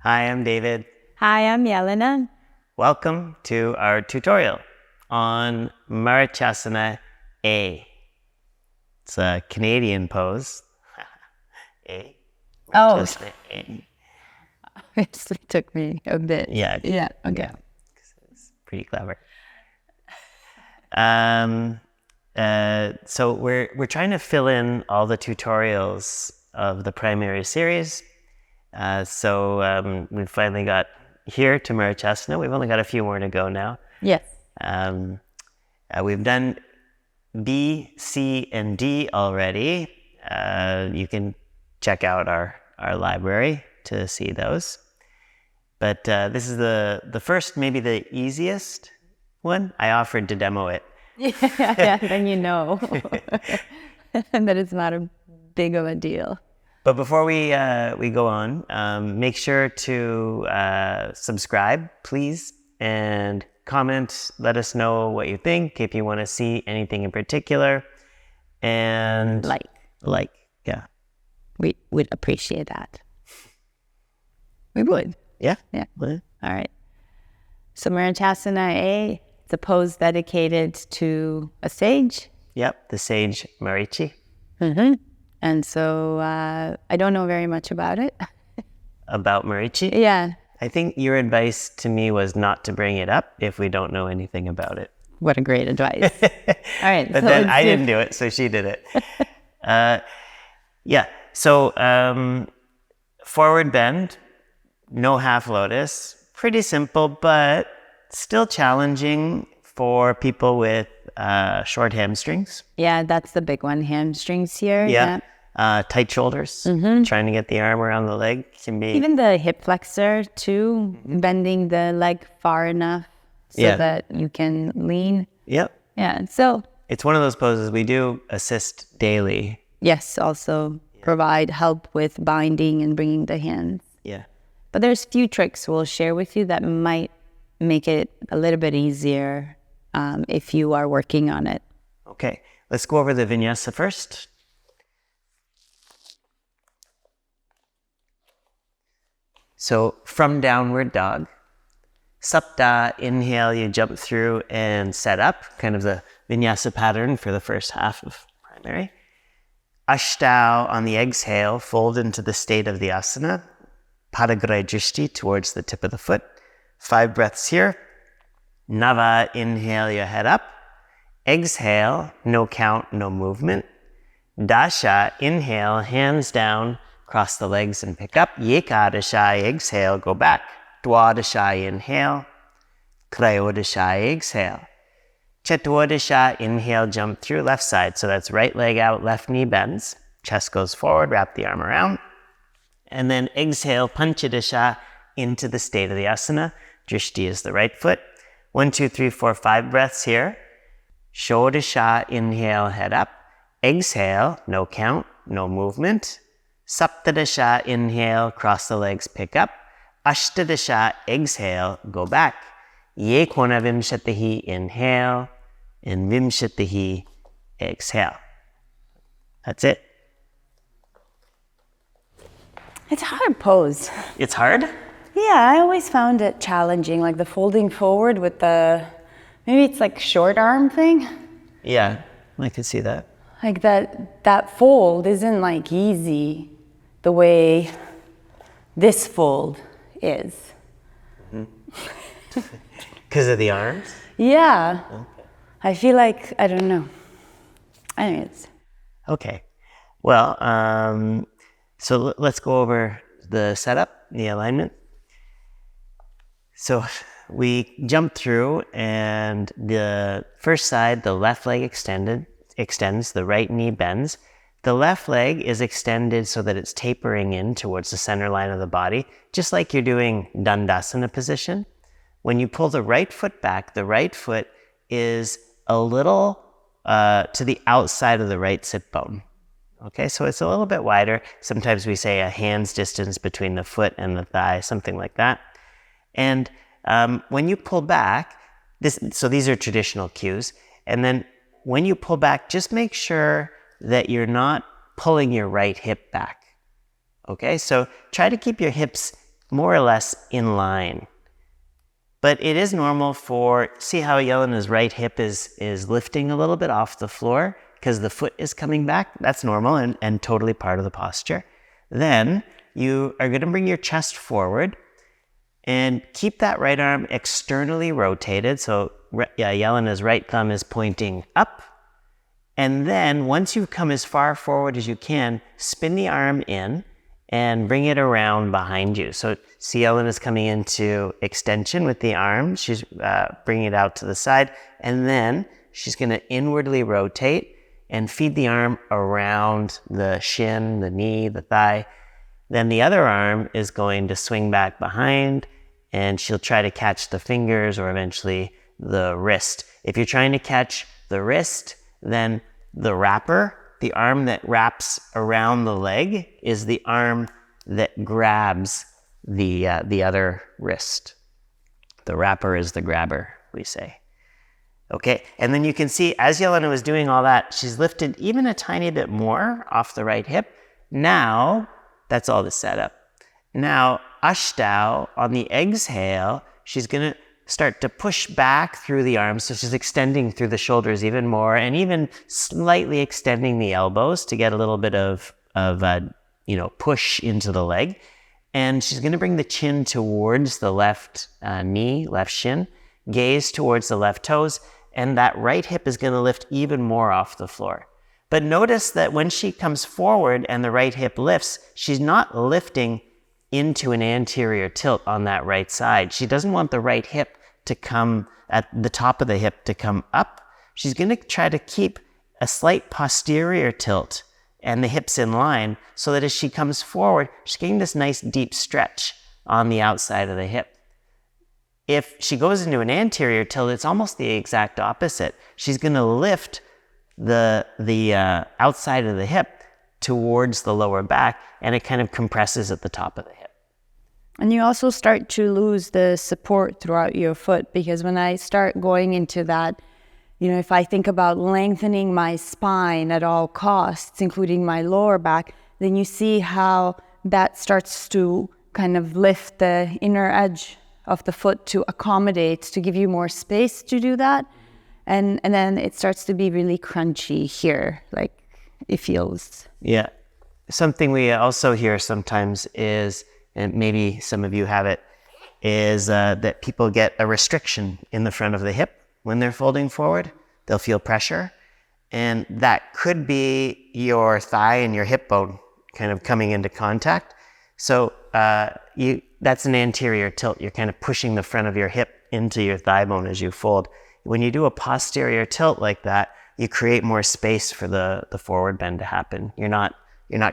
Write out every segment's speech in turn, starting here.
Hi, I'm David. Hi, I'm Jelena. Welcome to our tutorial on MARICHYASANA A. It's a Canadian pose. A. MARICHYASANA A. Obviously took me a bit. Yeah. Yeah, okay. Yeah, it's pretty clever. So we're trying to fill in all the tutorials of the primary series. So we finally got here to MARICHYASANA. We've only got a few more to go now. Yes. We've done B, C, and D already. You can check out our library to see those. But this is the first, maybe the easiest one. I offered to demo it. Yeah, then you know that it's not a big of a deal. But before we go on, make sure to subscribe, please, and comment. Let us know what you think, if you want to see anything in particular. And like, yeah. We would appreciate that. We would. Yeah? Yeah. Well, All right. So MARICHYASANA A, it's a pose dedicated to a sage. yep, the sage Marichi. Mm-hmm. And so I don't know very much about it. About Marichi? Yeah. I think your advice to me was not to bring it up if we don't know anything about it. What a great advice. All right. But then I didn't do it, so she did it. Yeah, so forward bend, no half lotus. Pretty simple, but still challenging for people with short hamstrings. Yeah, that's the big one. Hamstrings here. Yeah. Tight shoulders, trying to get the arm around the leg can be... Even the hip flexor too, bending the leg far enough so that you can lean. Yep. Yeah, so... It's one of those poses we do assist daily. Yes, also provide help with binding and bringing the hands. Yeah. But there's few tricks we'll share with you that might make it a little bit easier if you are working on it. Okay, let's go over the vinyasa first. So from downward dog, sapta, inhale, you jump through and set up, kind of the vinyasa pattern for the first half of primary. Ashtanga, on the exhale, fold into the state of the asana. Padagraya drishti, towards the tip of the foot. 5 breaths here. Nava, inhale, your head up. Exhale, no count, no movement. Dasha, inhale, hands down, cross the legs and pick up. Yekadasha, exhale, go back. Dwadasha, inhale. Trayodasha, exhale. Chaturdasha, inhale, jump through left side. So that's right leg out, left knee bends. Chest goes forward, wrap the arm around. And then exhale, Panchadasha, into the state of the asana. Drishti is the right foot. 1, 2, 3, 4, 5 breaths here. Shodasha, inhale, head up. Exhale, no count, no movement. Saptadasha, inhale, cross the legs, pick up. Ashtadasha, exhale, go back. Yekona vimshatihi, inhale, and vimshatihi, exhale. That's it. It's a hard pose. It's hard? Yeah, I always found it challenging, like the folding forward with the, maybe it's like short arm thing. Yeah, I can see that. Like that fold isn't like easy the way this fold is. Because of the arms? Yeah. Okay. I feel like, I don't know. Anyways. Okay. Well, so let's go over the setup, the alignment. So we jump through, and the first side, the left leg extends, the right knee bends. The left leg is extended so that it's tapering in towards the center line of the body, just like you're doing Dandasana position. When you pull the right foot back, the right foot is a little to the outside of the right sit bone. Okay, so it's a little bit wider. Sometimes we say a hand's distance between the foot and the thigh, something like that. And when you pull back, so these are traditional cues. And then when you pull back, just make sure that you're not pulling your right hip back. Okay, so try to keep your hips more or less in line. But it is normal see how Jelena's right hip is lifting a little bit off the floor because the foot is coming back? That's normal and totally part of the posture. Then you are going to bring your chest forward and keep that right arm externally rotated. So Jelena's right thumb is pointing up. And then once you come as far forward as you can, spin the arm in and bring it around behind you. So see Jelena's coming into extension with the arm. She's bringing it out to the side. And then she's going to inwardly rotate and feed the arm around the shin, the knee, the thigh. Then the other arm is going to swing back behind, and she'll try to catch the fingers or eventually the wrist. If you're trying to catch the wrist, then the wrapper, the arm that wraps around the leg, is the arm that grabs the other wrist. The wrapper is the grabber, we say. Okay, and then you can see as Jelena was doing all that, she's lifted even a tiny bit more off the right hip. Now, that's all the setup. Now, Ashtanga, on the exhale, she's going to start to push back through the arms. So she's extending through the shoulders even more and even slightly extending the elbows to get a little bit of push into the leg. And she's going to bring the chin towards the left knee, left shin, gaze towards the left toes, and that right hip is going to lift even more off the floor. But notice that when she comes forward and the right hip lifts, she's not lifting into an anterior tilt on that right side. She doesn't want the right hip to come at the top of the hip to come up. She's going to try to keep a slight posterior tilt and the hips in line so that as she comes forward, she's getting this nice deep stretch on the outside of the hip. If she goes into an anterior tilt, it's almost the exact opposite. She's going to lift the outside of the hip towards the lower back, and it kind of compresses at the top of the hip. And you also start to lose the support throughout your foot, because when I start going into that, if I think about lengthening my spine at all costs, including my lower back, then you see how that starts to kind of lift the inner edge of the foot to accommodate, to give you more space to do that. And then it starts to be really crunchy here, like it feels. Yeah. Something we also hear sometimes is, and maybe some of you have it, is that people get a restriction in the front of the hip when they're folding forward. They'll feel pressure. And that could be your thigh and your hip bone kind of coming into contact. So that's an anterior tilt. You're kind of pushing the front of your hip into your thigh bone as you fold. When you do a posterior tilt like that, you create more space for the forward bend to happen. You're not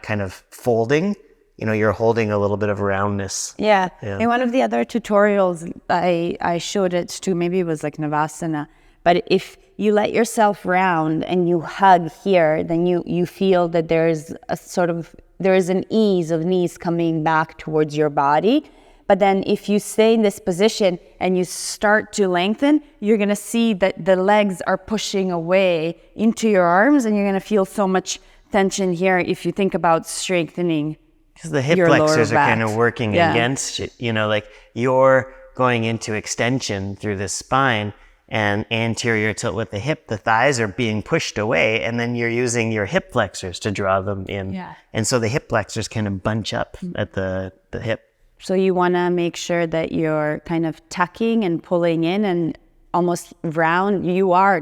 kind of folding, you're holding a little bit of roundness. Yeah. In one of the other tutorials, I showed it to, maybe it was like Navasana, but if you let yourself round and you hug here, then you feel that there is an ease of knees coming back towards your body. But then if you stay in this position and you start to lengthen, you're going to see that the legs are pushing away into your arms, and you're going to feel so much tension here if you think about strengthening. Because the hip flexors are kind of working against you. Like you're going into extension through the spine and anterior tilt with the hip. The thighs are being pushed away, and then you're using your hip flexors to draw them in. Yeah. And so the hip flexors kind of bunch up at the hip. So you want to make sure that you're kind of tucking and pulling in and almost you are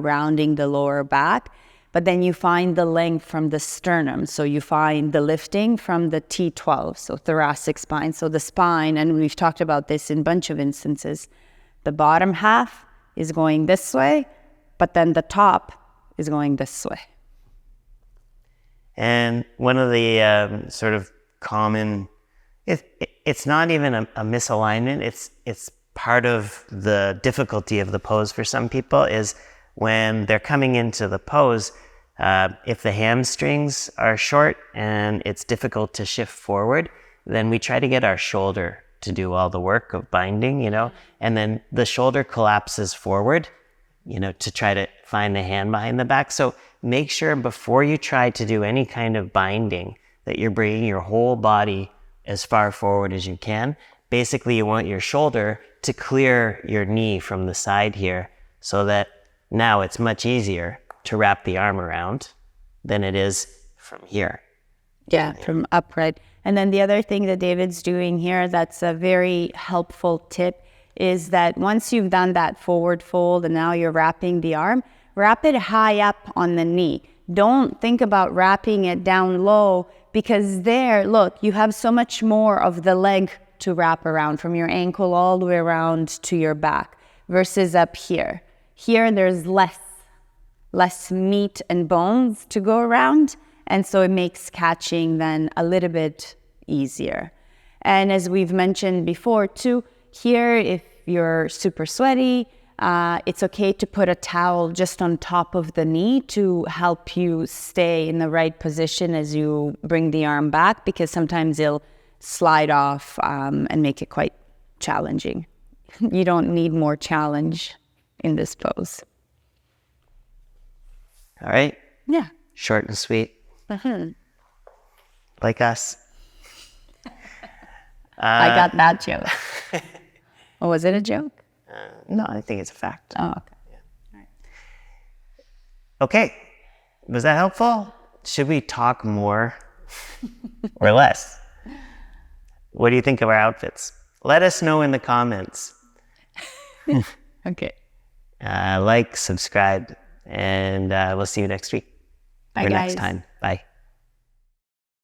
rounding the lower back, but then you find the length from the sternum. So you find the lifting from the T12, so thoracic spine. So the spine, and we've talked about this in a bunch of instances, the bottom half is going this way, but then the top is going this way. And one of the sort of common... It's not even a misalignment. It's part of the difficulty of the pose for some people is when they're coming into the pose, if the hamstrings are short and it's difficult to shift forward, then we try to get our shoulder to do all the work of binding, and then the shoulder collapses forward, to try to find the hand behind the back. So make sure before you try to do any kind of binding that you're bringing your whole body as far forward as you can. Basically, you want your shoulder to clear your knee from the side here so that now it's much easier to wrap the arm around than it is from here. Yeah, from upright. And then the other thing that David's doing here that's a very helpful tip is that once you've done that forward fold and now you're wrapping the arm, wrap it high up on the knee. Don't think about wrapping it down low, because there, look, you have so much more of the leg to wrap around from your ankle all the way around to your back versus up here. Here, there's less meat and bones to go around. And so it makes catching then a little bit easier. And as we've mentioned before too, here, if you're super sweaty, it's okay to put a towel just on top of the knee to help you stay in the right position as you bring the arm back, because sometimes it'll slide off and make it quite challenging. You don't need more challenge in this pose. All right? Yeah. Short and sweet. Mm-hmm. Like us. I got that joke. Oh, was it a joke? No, I think it's a fact. Oh, okay. Yeah. All right. Okay. Was that helpful? Should we talk more or less? What do you think of our outfits? Let us know in the comments. Okay. Like, subscribe, and we'll see you next week. Bye, or guys. next time. Bye.